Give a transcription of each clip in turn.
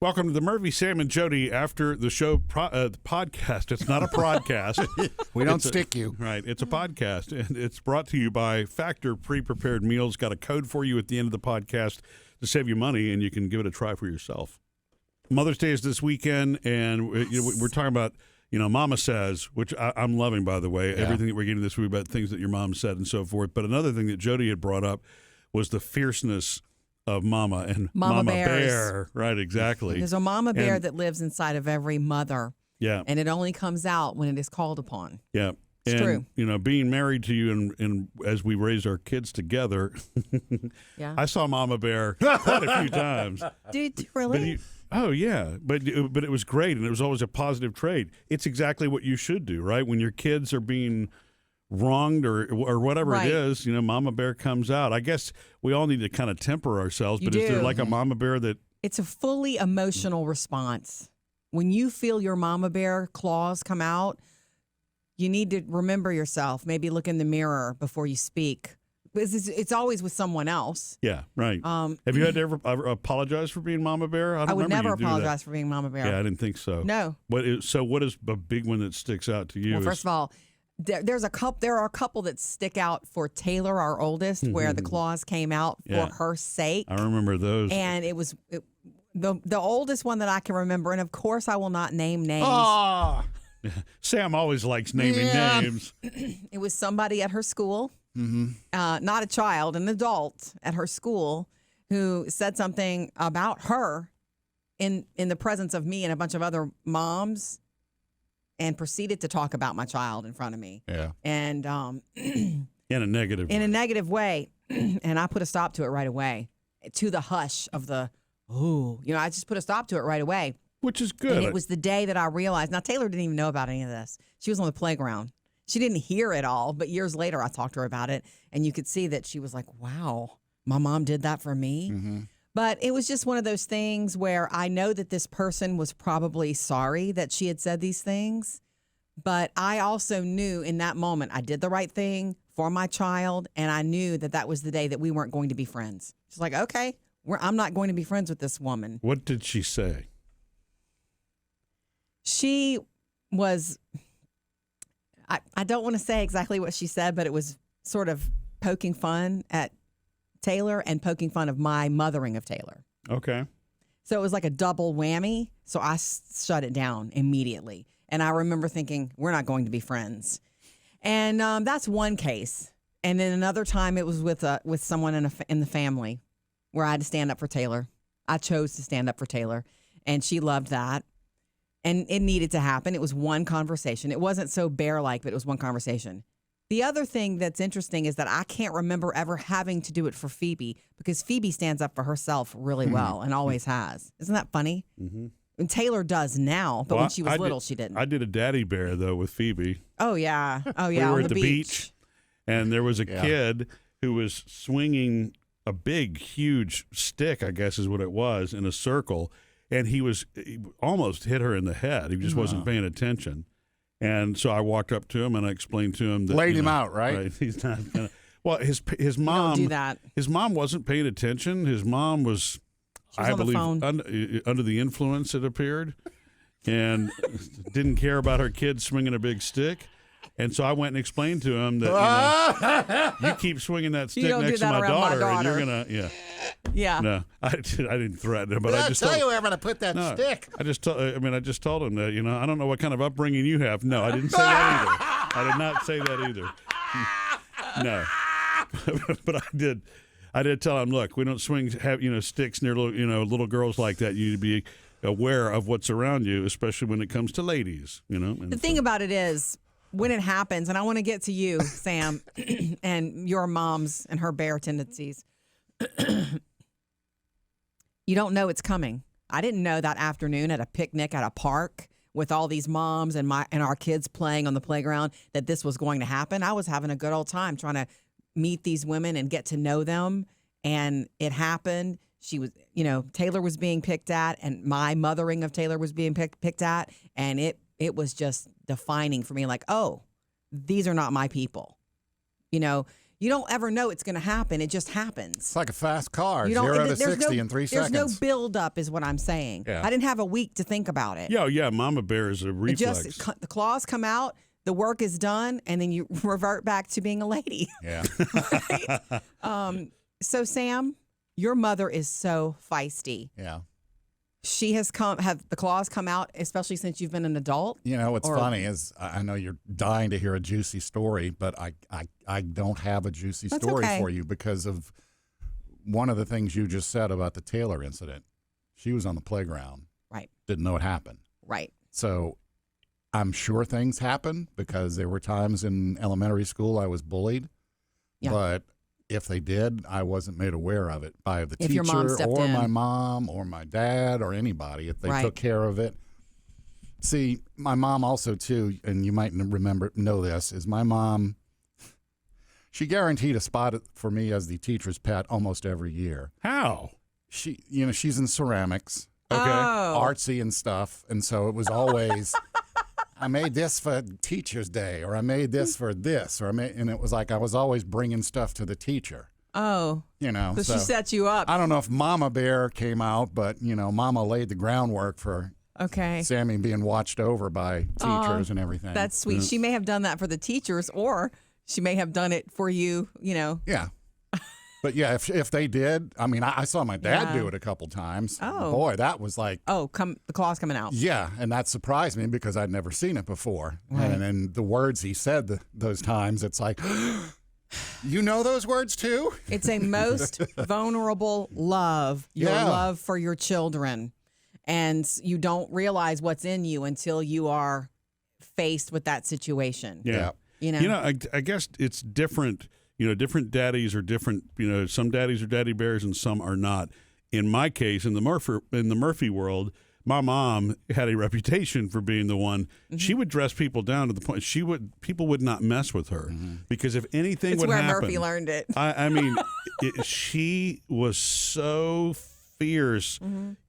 Welcome to the Murphy, Sam, and Jodi After the Show podcast. It's not a podcast. We don't stick you. Right. It's a podcast, and it's brought to you by Factor Pre-Prepared Meals. Got a code for you at the end of the podcast to save you money, and you can give it a try for yourself. Mother's Day is this weekend, and we're talking about, Mama Says, which I'm loving, by the way, everything that we're getting this week about things that your mom said and so forth. But another thing that Jodi had brought up was the fierceness of Mama and Mama Bear. Right, exactly. There's a Mama Bear that lives inside of every mother. Yeah. And it only comes out when it is called upon. Yeah. It's true. True. Being married to you and as we raised our kids together, I saw Mama Bear quite a few times. Did really? Oh, yeah. But it was great, and it was always a positive trait. It's exactly what you should do, right? When your kids are being wronged or whatever it is, Mama Bear comes out. I guess we all need to kind of temper ourselves, but is there like a Mama Bear that... It's a fully emotional response. When you feel your Mama Bear claws come out, you need to remember yourself. Maybe look in the mirror before you speak. It's always with someone else. Yeah, right. Have you had to ever apologize for being Mama Bear? I would never apologize for being Mama Bear. Yeah, I didn't think so. No. What is a big one that sticks out to you? Well, first of all, there are a couple that stick out for Taylor, our oldest, where the claws came out for her sake. I remember those. And it was the oldest one that I can remember. And of course, I will not name names. Oh. Sam always likes naming names. It was somebody at her school, not a child, an adult at her school, who said something about her in the presence of me and a bunch of other moms, and proceeded to talk about my child in front of me. Yeah. And in a negative way. In a negative way. And I put a stop to it right away. To the hush of the, I just put a stop to it right away. Which is good. And it was the day that I realized. Now, Taylor didn't even know about any of this. She was on the playground. She didn't hear it all, but years later I talked to her about it, and you could see that she was like, wow, my mom did that for me. Mm-hmm. But it was just one of those things where I know that this person was probably sorry that she had said these things, but I also knew in that moment I did the right thing for my child, and I knew that that was the day that we weren't going to be friends. She's like, okay, I'm not going to be friends with this woman. What did she say? She was, I don't want to say exactly what she said, but it was sort of poking fun at Taylor and poking fun of my mothering of Taylor. Okay. So it was like a double whammy. So I shut it down immediately. And I remember thinking, we're not going to be friends. And that's one case. And then another time it was with someone in the family where I had to stand up for Taylor. I chose to stand up for Taylor, and she loved that. And it needed to happen. It was one conversation. It wasn't so bear-like, but it was one conversation. The other thing that's interesting is that I can't remember ever having to do it for Phoebe, because Phoebe stands up for herself really well and always has. Isn't that funny? Mm-hmm. And Taylor does now, but when she was little, she didn't. I did a daddy bear, though, with Phoebe. Oh, yeah. Oh, We yeah. were on at the beach, and there was a kid who was swinging a big, huge stick, I guess is what it was, in a circle, and he almost hit her in the head. He just wasn't paying attention. And so I walked up to him and I explained to him that laid him out, right? He's not gonna. Well, his mom. Don't do that. His mom wasn't paying attention. His mom was I believe, under the influence. It appeared, and didn't care about her kids swinging a big stick. And so I went and explained to him that you keep swinging that stick next to my daughter, and you're gonna No, I didn't threaten him, but I just tell told you where I'm gonna put that stick. I just told him that I don't know what kind of upbringing you have. No, I didn't say that either. I did not say that either. No, but I did tell him, look, we don't swing sticks near little girls like that. You need to be aware of what's around you, especially when it comes to ladies. And the thing about it is, when it happens, and I want to get to you, Sam, and your mom's and her bear tendencies, you don't know it's coming. I didn't know that afternoon at a picnic at a park with all these moms and our kids playing on the playground that this was going to happen. I was having a good old time trying to meet these women and get to know them, and it happened. She was, Taylor was being picked at, and my mothering of Taylor was being picked at, and it was just defining for me, like, oh, these are not my people. You don't ever know it's going to happen. It just happens. It's like a fast car, You don't- 0 to there's 60 no- in 3 There's seconds. no build up, is what I'm saying. Yeah. I didn't have a week to think about it. Yeah, Mama Bear is a It reflex. just the claws come out, the work is done, and then you revert back to being a lady. Yeah. So Sam, your mother is so feisty. Yeah. She has have the claws come out, especially since you've been an adult. You know, what's Or- funny is I know you're dying to hear a juicy story, but I don't have a juicy That's story okay. for you because of one of the things you just said about the Taylor incident. She was on the playground. Right. Didn't know it happened. Right. So I'm sure things happen because there were times in elementary school I was bullied. Yeah. But if they did, I wasn't made aware of it by the If your mom teacher stepped or in. my mom or my dad or anybody if they Right. took care of it. See, my mom also too, and you might know this, is my mom. She guaranteed a spot for me as the teacher's pet almost every year. How? She's in ceramics, Okay. Oh. artsy and stuff, and so it was always, I made this for Teacher's Day, or I made this for this, and it was like I was always bringing stuff to the teacher. Oh. So So she set you up. I don't know if Mama Bear came out, but Mama laid the groundwork for Okay. Sammy being watched over by teachers and everything. That's sweet. She may have done that for the teachers, or she may have done it for you, Yeah. But yeah, if they did, I mean, I saw my dad Yeah. do it a couple times. Oh. Boy, that was like, Oh, the claws coming out. yeah, and that surprised me because I'd never seen it before. Right. And then the words he said those times, it's like, you know those words too? It's a most vulnerable love, your Yeah. love for your children. And you don't realize what's in you until you are faced with that situation. Yeah. I guess it's different. Different daddies are different. Some daddies are daddy bears and some are not. In my case, in the Murphy world, my mom had a reputation for being the one. Mm-hmm. She would dress people down to the point people would not mess with her because if anything It's would where happen, Murphy learned it. I mean, she was so fierce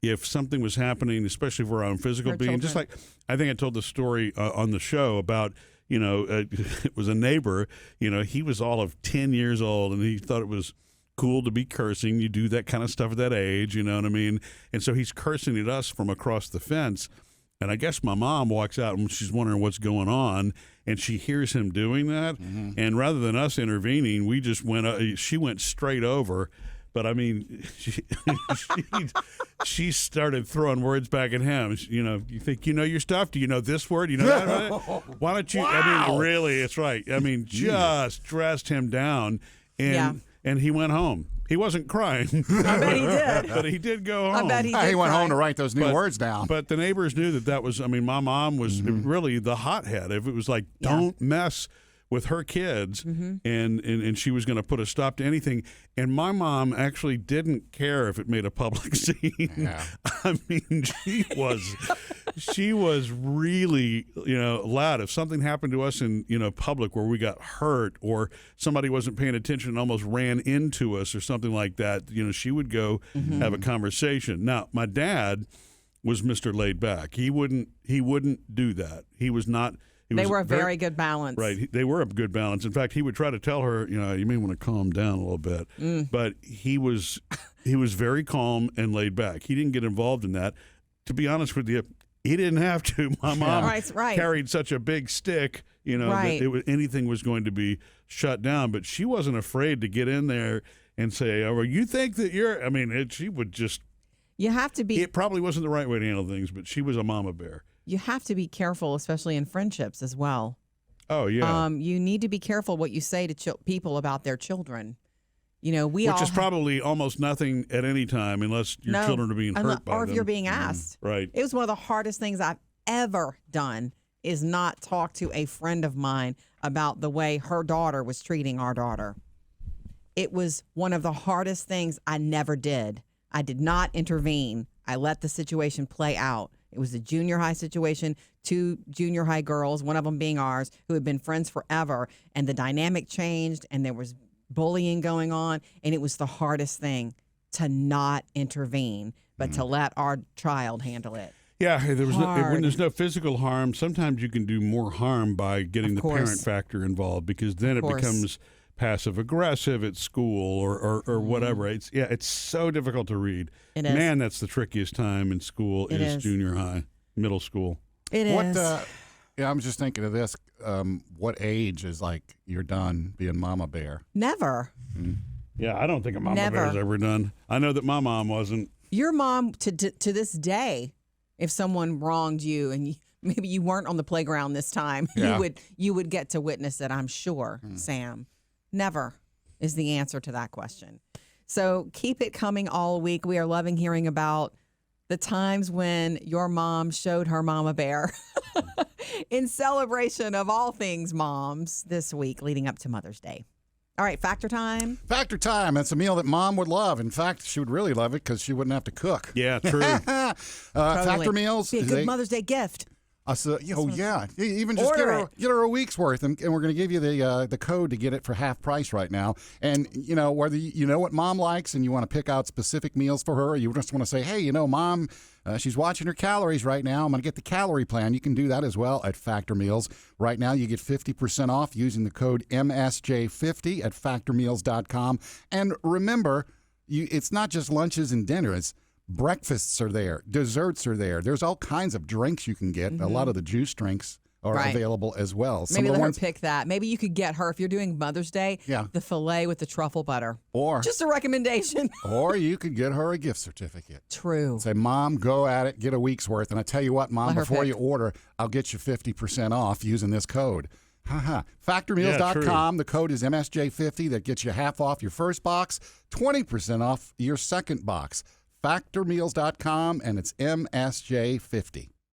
if something was happening, especially for our own physical Her being. Just children. like I think I told the story on the show about. It was a neighbor. He was all of 10 years old, and he thought it was cool to be cursing. You do that kind of stuff at that age, you know what I mean? And so he's cursing at us from across the fence. And I guess my mom walks out and she's wondering what's going on, and she hears him doing that. And rather than us intervening, we just she went straight over. But I mean, she started throwing words back at him. You think you know your stuff? Do you know this word? You know that? Why don't you? I mean, really, it's right. I mean, just dressed him down, and he went home. He wasn't crying. I bet he did. But he did go home. I bet he did. He went cry. home to write those new words down. But the neighbors knew that was. I mean, my mom was really the hothead. If it was like, don't mess with her kids, and she was going to put a stop to anything. And my mom actually didn't care if it made a public scene. Yeah. I mean, she was really, loud. If something happened to us in, public where we got hurt or somebody wasn't paying attention and almost ran into us or something like that, she would go have a conversation. Now, my dad was Mr. Laid Back. He wouldn't do that. He was not. They were a very good balance. Right. They were a good balance. In fact, he would try to tell her, you may want to calm down a little bit. But he was very calm and laid back. He didn't get involved in that. To be honest with you, he didn't have to. My mom carried such a big stick, that anything was going to be shut down. But she wasn't afraid to get in there and say, "Oh, you think that you're?" I mean, she would just. You have to be. It probably wasn't the right way to handle things, but she was a mama bear. You have to be careful, especially in friendships as well. Oh, yeah. You need to be careful what you say to people about their children. Which is probably almost nothing at any time unless your children are being hurt by them. Or if you're being asked. Right. It was one of the hardest things I've ever done is not talk to a friend of mine about the way her daughter was treating our daughter. It was one of the hardest things I never did. I did not intervene. I let the situation play out. It was a junior high situation, 2 junior high girls, one of them being ours, who had been friends forever. And the dynamic changed and there was bullying going on. And it was the hardest thing to not intervene, but to let our child handle it. Yeah, when there's no physical harm, sometimes you can do more harm by getting the parent factor involved because then it becomes passive aggressive at school or whatever. It's so difficult to read. It is. Man, that's the trickiest time in school is junior high, middle school. It is. Yeah, I'm just thinking of this. What age is like you're done being mama bear? Never. Yeah, I don't think a mama Never. bear's ever done. I know that my mom wasn't. Your mom, to this day, if someone wronged you and maybe you weren't on the playground this time, Yeah. you would get to witness it, I'm sure, Sam. Never is the answer to that question. So keep it coming all week. We are loving hearing about the times when your mom showed her mama bear in celebration of all things moms this week leading up to Mother's Day. All right, factor time. Factor time. That's a meal that mom would love. In fact, she would really love it because she wouldn't have to cook. Yeah, true. Factor meals. Be a good Mother's Day gift. Yeah. Even just Order get her a week's worth, and we're going to give you the code to get it for half price right now. And, whether you know what mom likes and you want to pick out specific meals for her, or you just want to say, hey, mom, she's watching her calories right now. I'm going to get the calorie plan. You can do that as well at Factor Meals. Right now, you get 50% off using the code MSJ50 at factormeals.com. And remember, it's not just lunches and dinners. Breakfasts are there. Desserts are there. There's all kinds of drinks you can get. A lot of the juice drinks are available as well. Maybe let her pick that. Maybe you could get her, if you're doing Mother's Day, the filet with the truffle butter. Or just a recommendation. Or you could get her a gift certificate. True. Say, Mom, go at it, get a week's worth. And I tell you what, Mom, before you order, I'll get you 50% off using this code. Factormeals.com. The code is MSJ50. That gets you half off your first box, 20% off your second box. Factormeals.com, and it's MSJ50.